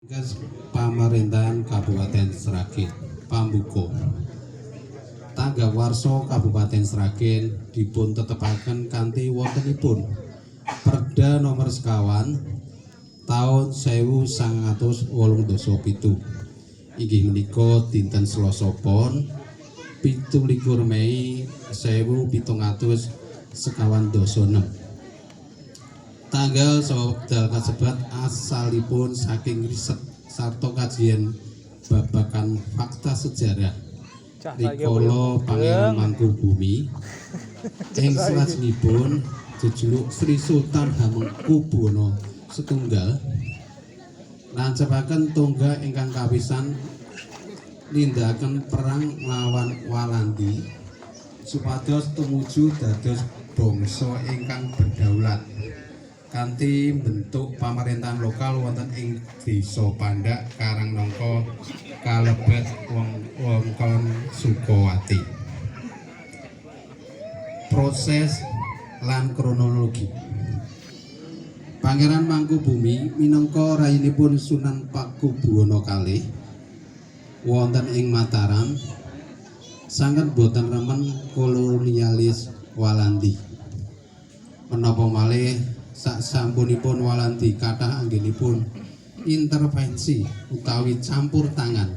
Tugas Pamerintahan Kabupaten Sragen Pambuka Tangga Warsa Kabupaten Sragen dipun tetepaken kanthi wontenipun Perda nomor sekawan tahun 1987 inggih menika dinten Selasa Pon 17 Mei 1756 tanggal wekdal kasebat asalipun saking riset sarta kajian babagan fakta sejarah rikala Pangeran Mangkubumi ing salajengipun jejuluk Sri Sultan Hamengkubuwana setunggal nancepaken tungga ingkang kapisan nindakaken perang nglawan Walandi supados tumuju dados bangsa ingkang berdaulat kanthi bentuk pamerintahan lokal wonten ing Desa Pandak Karangnangka kalebet wewengkon Sukawati. Proses lan kronologi. Pangeran Mangkubumi minangka rayinipun Sunan Pakubuwana kalih wonten ing Mataram sanget boten remen kolonialis Walandi. Menapa malih saksampunipun Walandi kathah anggenipun intervensi utawi campur tangan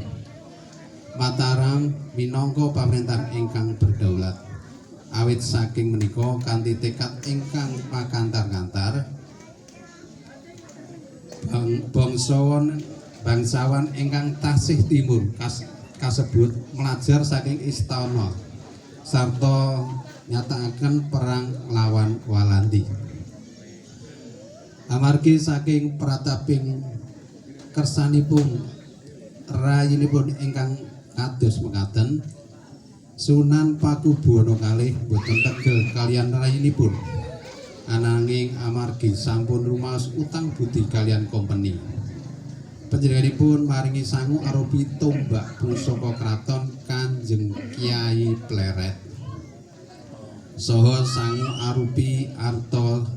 Mataram minangka pamerintahan ingkang berdaulat. Awit saking menika kanthi tekad ingkang makantar-kantar bangsawan ingkang tasih timur kasebut melajar saking istana sarta nyatakaken perang lawan Walandi. Amargi saking prataping kersanipun rayinipun ingkang kados mekaten Sunan Pakubuwana kalih boten tegel kaliyan rayinipun ananging amargi sampun rumaos utang budi kaliyan company panjenenganipun maringi sangu arupi tombak pusaka kraton Kanjeng Kyai Pleret saha sangu arupi arta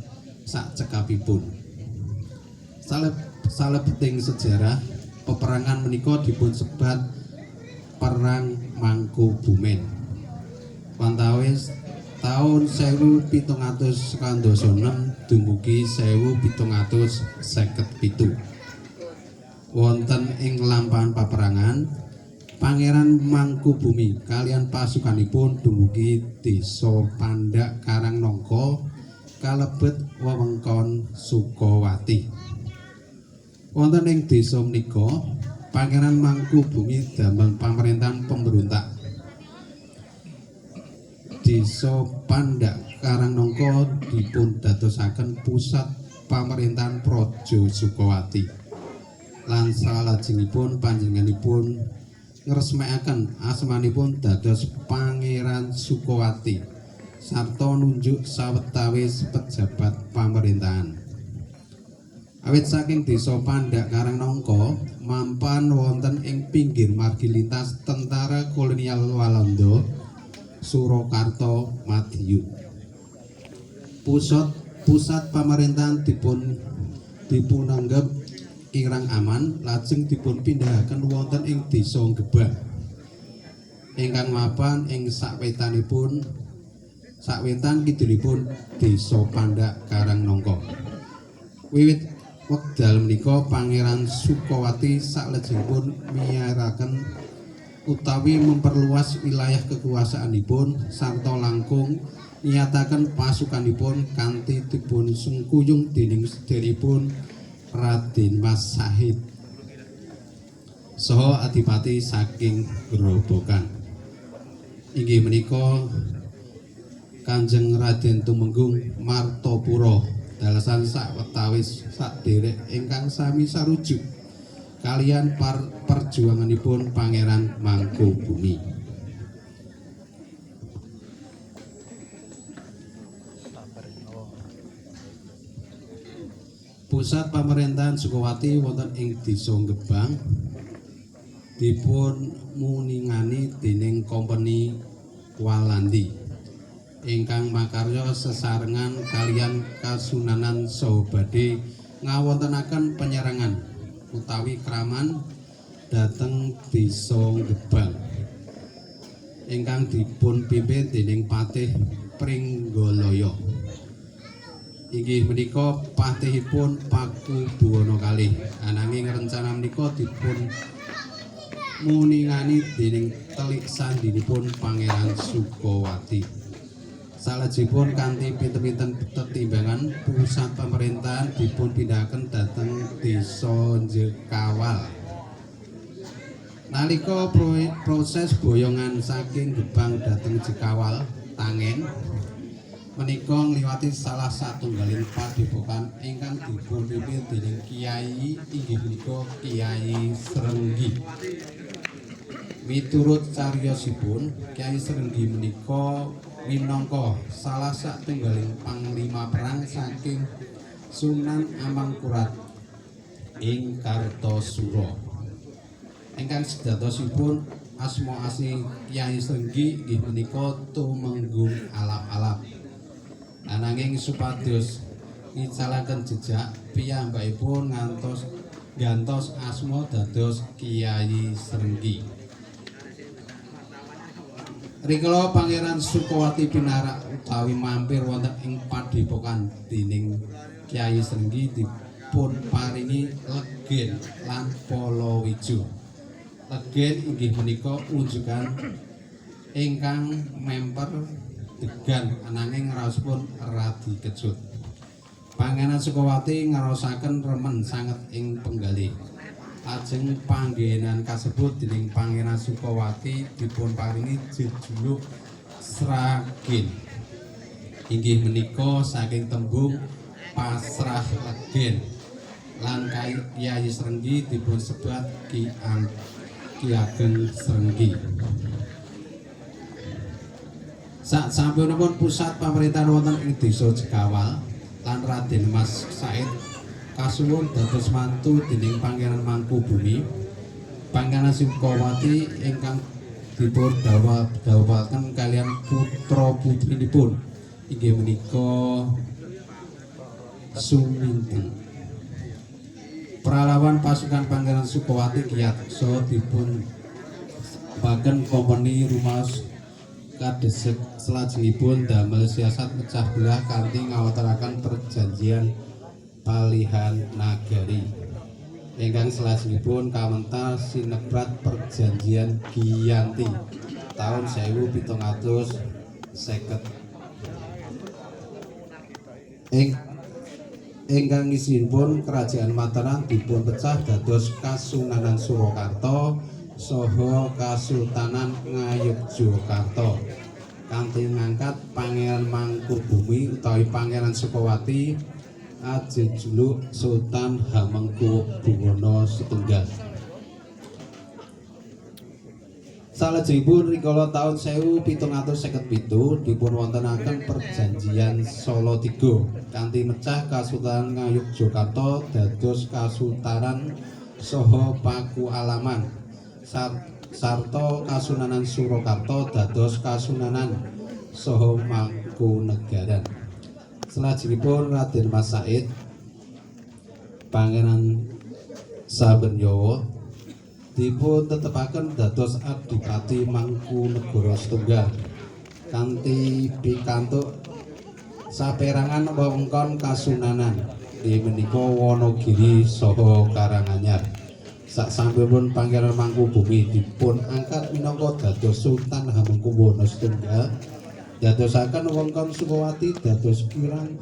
sakcekapipun. Salebeting sejarah peperangan menika dipun sebat Perang Mangkubumen. Wantawis tahun 1796 dumugi 1757. Wonten ing lampahan paperangan Pangeran Mangkubumi kaliyan pasukanipun dumugi Desa Pandak Karangnangka kalebet wewengkon Sukawati. Wonten ing desa menika Pangeran Mangkubumi damel pamerintahan pemberontak. Desa Pandak Karangnangka dipun dadosaken pusat pamerintahan Praja Sukawati. Lan salajengipun panjenenganipun ngresmekaken asmanipun dados Pangeran Sukawati sarta nunjuk sawetawis pejabat pamerintahan. Awit saking Desa Pandak Karangnangka mapan wonten ing pinggir margi lintas tentara kolonial Walanda Surakarta Madiun. Pusat pamerintahan dipunanggep kirang aman lajeng dipun pindahaken wonten ing Desa Gebang ingkang mapan ing sawetan kidulipun Desa Pandak Karangnangka. Wiwit wekdal menika Pangeran Sukawati salajengipun miyaraken utawi memperluas wilayah kekuasaanipun sarta langkung nyataken pasukanipun kanthi dipun sengkuyung dening sederipun Raden Mas Sahid saha adipati saking Grobogan. Inggih menika Kanjeng Raden Tumenggung Martapura dalasan sawetawis sadherek ingkang sami sarujuk kaliyan perjuanganipun Pangeran Mangkubumi. Pusat pamerintahan Sukawati wonten ing Desa Gebang dipun muningani dening Kompeni Walandi ingkang makarya sesarengan kaliyan Kasunanan saha badhe ngawontenaken penyerangan utawi kraman dhateng Desa Gebang ingkang dipun pimpin dening Patih Pringgalaya. Inggih menika patihipun Pakubuwana kalih. Ananging rencana menika dipun muningani dening telik sandinipun Pangeran Sukawati. Salajengipun kanthi pinten-pinten tetimbangan pusat pemerintahan dipun pindahaken dhateng Desa Jekawal. Nalika proses boyongan saking Gebang dhateng Jekawal Tangen menika ngliwati salah satunggaling padepokan ingkang dipun pimpin dening Kiai inggih punika Kiai Srenggi. Miturut cariyosipun, Kiai Srenggi menika minangka salah satunggaling panglima perang saking Sunan Amangkurat ing Kartosuro. Ingkang sedhatosipun asma asli Kiai Srenggi inggih menika Tumenggung Alap-alap. Ananging supados ngicalaken jejak piyambakipun gantos asma dados Kiai Srenggi. Rikala Pangeran Sukawati pinarak utawi mampir wonten ing padepokan dening Kiai Srenggi dipun paringi legen lan palawija. Legen inggih menika unjukan ingkang memper degan ananging raosipun radi kecut. Pangeran Sukawati ngraosaken remen sanget ing penggalih. Lajeng panggenan kasebut dening Pangeran Sukawati dipun paringi jejuluk Sragen. Inggih menika saking tembung pasrah legen. Lan Kiai Srenggi dipun sebat Ki Ageng Srenggi. Sasampunipun pusat pemerintahan wonten ing Desa Jekawal lan Raden Mas Said kasuwun dados mantu dening Pangeran Mangkubumi, Pangeran Sukawati ingkang dipun dawuhaken kaliyan putra putrinipun inggih menika Suminteng. Pralawan pasukan Pangeran Sukawati kiyat saha dipun baken kompeni rumaos kadesek salajengipun damel siasat pecah belah kanthi ngawataraken perjanjian palihan nagari. Ingkang salajengipun kawentar sinebrat perjanjian Giyanti tahun 1750. Ingkang isinipun Kerajaan Mataram dipun pecah dados Kasunanan Surakarta saha Kasultanan Ngayogyakarta kanthi ngangkat Pangeran Mangkubumi utawi Pangeran Sukawati ajejuluk Sultan Hamengkubuwana setunggal. Salajengipun rikala taun 1757 dipun wontenaken perjanjian Solo III kanthi mecah Kasultanan Ngayogyakarta dados Kasultanan saha Pakualaman sarta Kasunanan Surakarta dados Kasunanan saha Mangkunegaran. Salajengipun Raden Mas Said Pangeran Sabenyawa dipun tetepaken dados Adipati Mangkunegara setunggal kanthi pikantuk saperangan wewengkon Kasunanan inggih menika Wonogiri saha Karanganyar. Sasampunipun Pangeran Mangkubumi dipun angkat minangka dados Sultan Hamengkubuwana setunggal, dadosaken wewengkon Sukawati dados kirang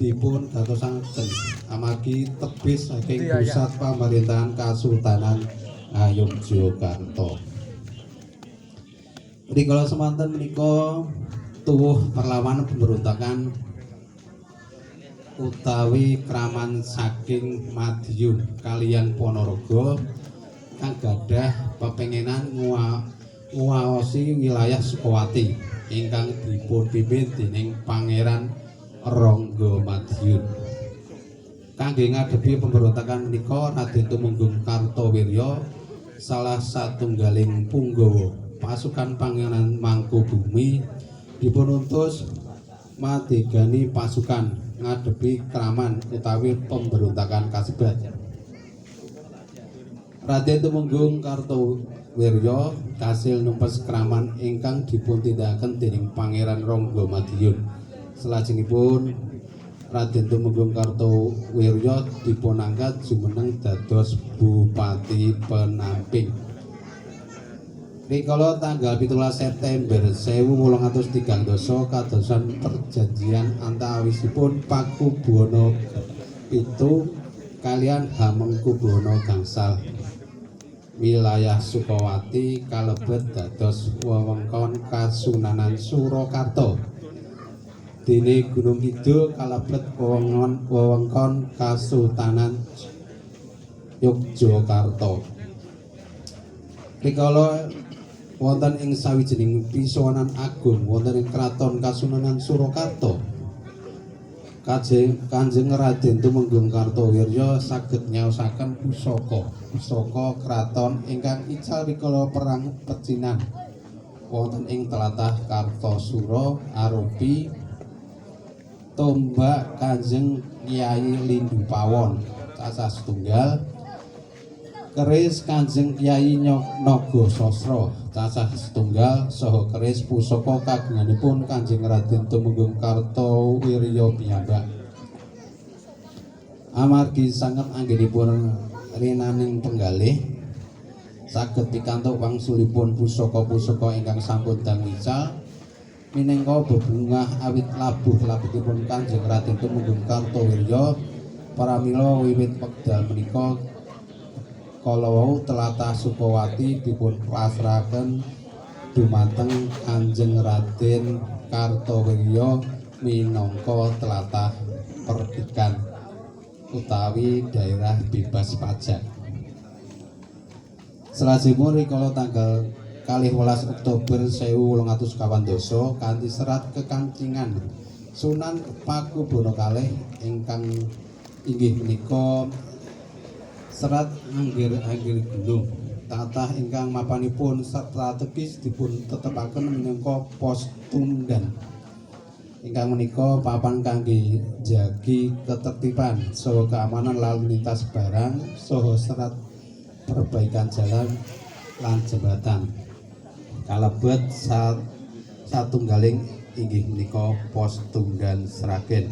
dipun dadosaken amargi tebih saking pusat pemerintahan Kasultanan Ngayogyakarta. Rikala semanten menika tuwuh perlawanan pemberontakan utawi kraman saking Madiun kaliyan Ponorogo kang gadah pepengenan nguwaosi wilayah Sukawati ingkang dipun pimpin dening Pangeran Rangga Madiun. Kangge ngadepi pemberontakan menika Raden Tumenggung Kartowirya salah satunggaling punggawa pasukan Pangeran Mangkubumi dipun utus madegani pasukan ngadepi kraman utawi pemberontakan kasebat. Raden Tumenggung Kartowirya kasil numpes kraman ingkang dipuntindakaken dening Pangeran Rangga Madiun. Salajengipun Raden Tumenggung Kartowirya dipunangkat jumeneng dados Bupati Penamping. Rikala tanggal 17 September 1813 kadosan perjanjian antawisipun Pakubuwana I kaliyan Hamengkubuwana gangsal. Wilayah Sukawati kalebet dados wewengkon Kasunanan Surakarta. Dene Gunung Kidul kalebet wewengkon Kasultanan Yogyakarta. Rikala wonten ing sawijining pisowanan agung wonten ing Kraton Kasunanan Surakarta, Kanjeng Raden Tumenggung Kartowirya saged nyaosaken pusaka kraton ingkang ical rikala perang pecinan wonten ing tlatah Kartosura arupi tombak Kanjeng Kyai Lindu Pawon cacah setunggal, keris Kanjeng Kyai Nagasasra cacah setunggal, saha keris pusaka kagunganipun Kanjeng Raden Tumenggung Kartowirya piyambak. Amargi sanget anggenipun rinaning penggalih saged pikantuk wangsulipun pusaka-pusaka ingkang sampun dang ical minangka bebungah awit labuh-labuhipun Kanjeng Raden Tumenggung Kartowirya pramila wiwit wekdal menika kala wau tlatah Sukawati dipun pasrahaken dumateng Kanjeng Raden Kartowirya minangka tlatah perdikan utawi daerah bebas pajak. Salajengipun rikala tanggal 12 Oktober 1812 kanthi serat kekancingan Sunan Pakubuwana kalih ingkang inggih menika serat anggir-anggir gunung tatah ingkang mapanipun strategis dipun tetepaken minangka pos Tundan ingkang menika papan kangge jagi ketertiban saha keamanan lalu lintas barang saha serat perbaikan jalan lan jembatan kalebet satunggaling inggih menika pos Tundan Sragen.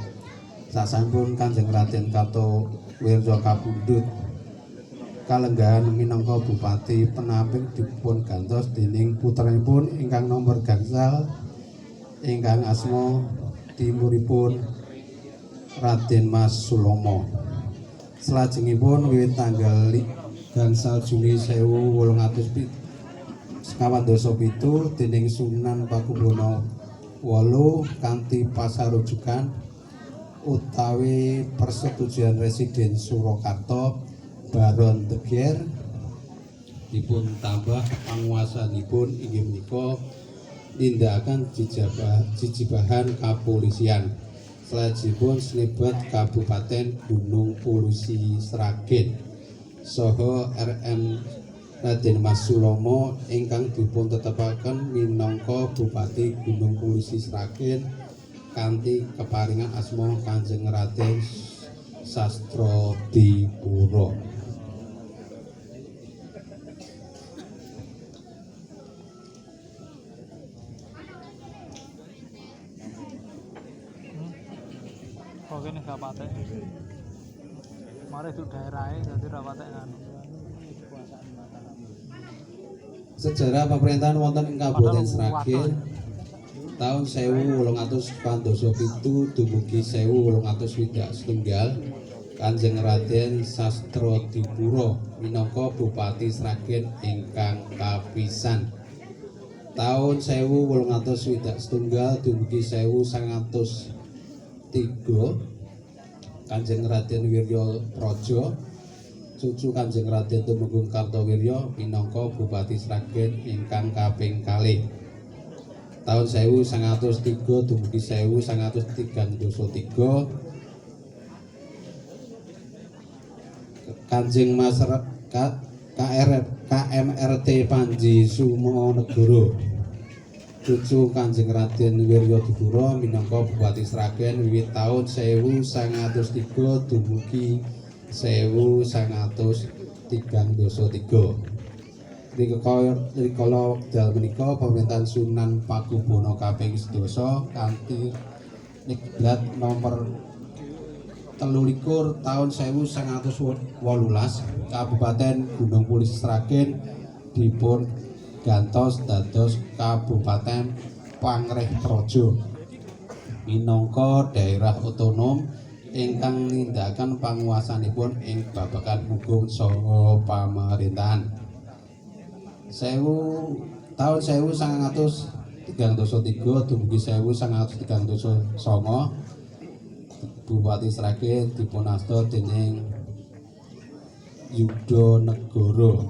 Sasampun Kanjeng Raden Kartowirya kapundhut kalenggahan minangka Bupati Penamping dipun gantos dening putranipun ingkang nomor gangsal ingkang asma timuripun Raden Mas Sulomo. Salajengipun wiwit tanggal gangsal Juni 1897 dening Sunan Pakubuwana 8 kanthi pasarujukan utawi persetujuan Residen Surakarta Baron Teger dipun tambah panguasanipun inggih menika nindakaken jijibahan kapolisian. Salajengipun snebat Kabupaten Gunung Pulusi Sragen saha RM Raden Mas Sulomo ingkang dipun tetepaken minangka Bupati Gunung Pulusi Sragen kanthi keparingan asma Kanjeng Raden Sastradipura. Oke nih gak patek. Mari itu daerahnya jadi rapatek anu. Sejarah pemerintahan wonten ing Kabupaten Sragen tahun 1817 dumugi 1861 Kanjeng Raden Sastradipura minangka Bupati Sragen ingkang kapisan. Tahun 1861 dumugi 1903 Kanjeng Raden Wirya Praja cucu Kanjeng Raden Tumenggung Kartowirya minangka Bupati Sragen ingkang kaping kalih. Tahun 1903 dumugi 1933 Kanjeng Masyarakat KMRT Panji Sumonegoro cucu Kanjeng Raden Wiryadipura minangka Bupati Sragen wiwit tahun 1903 dumugi 1933. Rikala wekdal menika pemerintahan Sunan Pakubono kaping 11 kanthi niklat nomor 13 tahun 1918 Kabupaten Gunung Puri Sragen dipun gantos dados Kabupaten Pangrehpraja minangka daerah otonom ingkang nindakaken panguwasanipun ing babagan hukum saha pamerintahan. Tahun 1933 dumugi 1939 Bupati Sragen dipunasta dening Yudhanegara.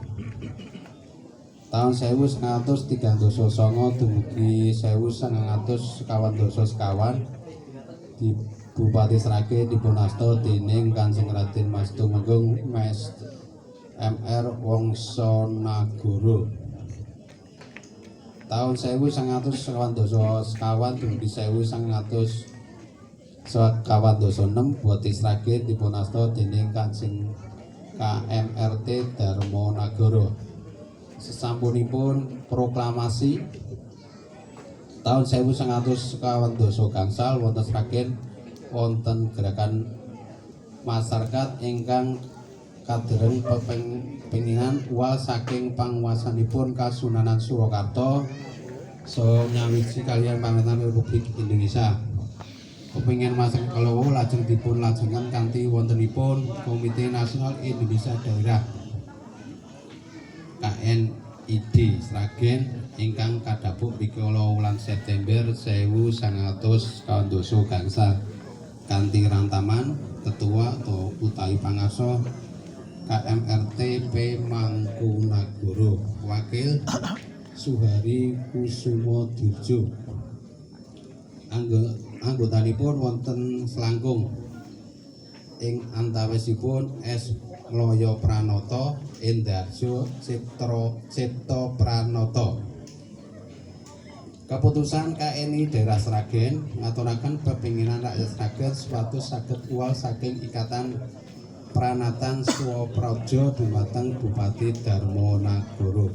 Tahun 1939 dumugi 1951 di Bupati Sragen dipunasta dening Kanjeng Raden Mas Tumenggung Mr Wongsonagara. Tahun 1922 dumugi 1926 Bupati Sragen dipunasta dening Kanjeng KMRT Darmonagara. Sesampunipun proklamasi tahun 1922 gangsal wonten Sragen wonten gerakan masyarakat ingkang kadereng pepinginan uwal saking panguwasanipun Kasunanan Surakarta saha nyawiji kaliyan pamerintahan Republik Indonesia. Kepingin masyarakat kalawau lajeng dipun lajengan kanthi wontenipun Komite Nasional Indonesia Daerah KNID Sragen ingkang kadhapuk rikala wulan September 1922 gangsal kanthi rantaman ketua atau utawi pangarsa KMRT P Mangkunagara Wakil Suhari Kusumodirjo. Anggotanipun wonten selangkung ing antawisipun S. Loyo Pranoto, Endarjo Cipto Pranoto. Keputusan KNI Daerah Sragen ngaturaken pepinginan rakyat Sragen supados saged uwal saking ikatan pranatan Swapraja dumateng Bupati Darmonagara.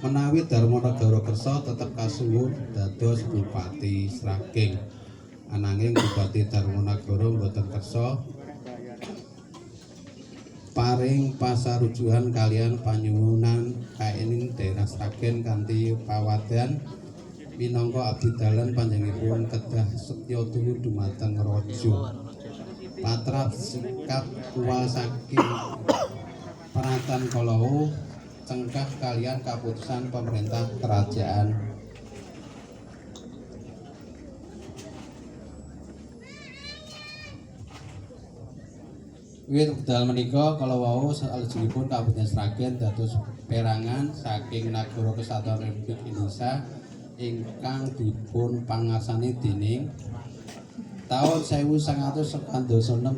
Menawi Darmonagara kersa tetep kasuwun dados Bupati Sragen. Ananging Bupati Darmonagara boten kersa paring pasarujuhan kalian panyuwunan KNI Daerah Sragen kanthi pawadan minangka abdi dalan panjenenganipun kedah setya tuhu dumateng raja. Patrap sikap uwal saking peratan kalawau cengkah kalian kaputusan pemerintah kerajaan. Wiwit wekdal menika kalawau salajengipun Kabupaten Sragen dados perangan saking Nagara Kesatuan Republik Indonesia ingkang dipun pangarsani dening tahun 1996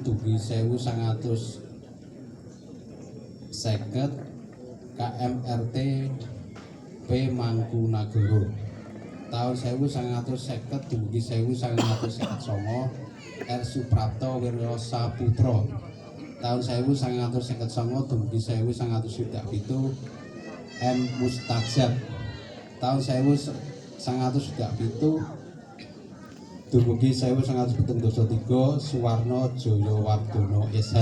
dugi 1950 KMRT P Mangkunagara. Tahun 1950 dugi 1959 R Suprapto Wirya Saputra. Tahun 1959 dugi 1967 M Mustajab. Tahun 1967 dumugi 1973 Suwarno Jayawardana SH.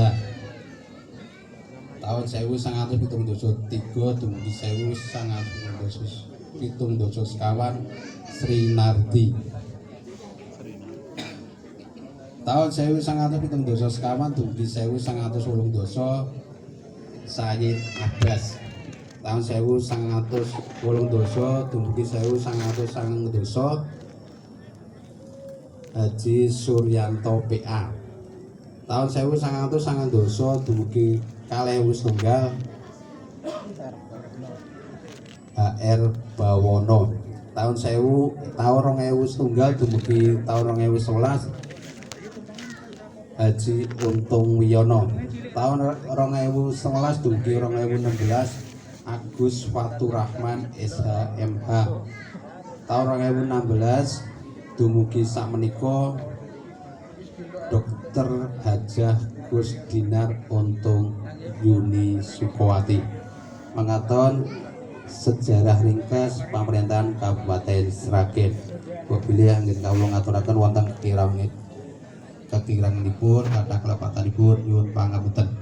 Tahun 1973 dumugi 1970 Sri Nardi. Tahun 1970 dumugi 1980 Sayyid Abbas. Tahun 1980 dumugi 1990 Haji Suryanto PA. Tahun 1990 dumugi 2001 HR Bawono. Tahun 2001 dumugi tahun 2011 Haji Untung Wiyono. Tahun 2011 dumugi 2016 Agus Faturrahman SHMH. Tahun 2016 dumugi sakmenika Dr. Hajah Bagus Dinar Untung Yuni Sukowati. Mengaton sejarah ringkas pemerintahan Kabupaten Sragen. Wabillahi angin kawula ngaturaken wonten kekiranganipun kathah kelepatanipun nyuwun pangapunten.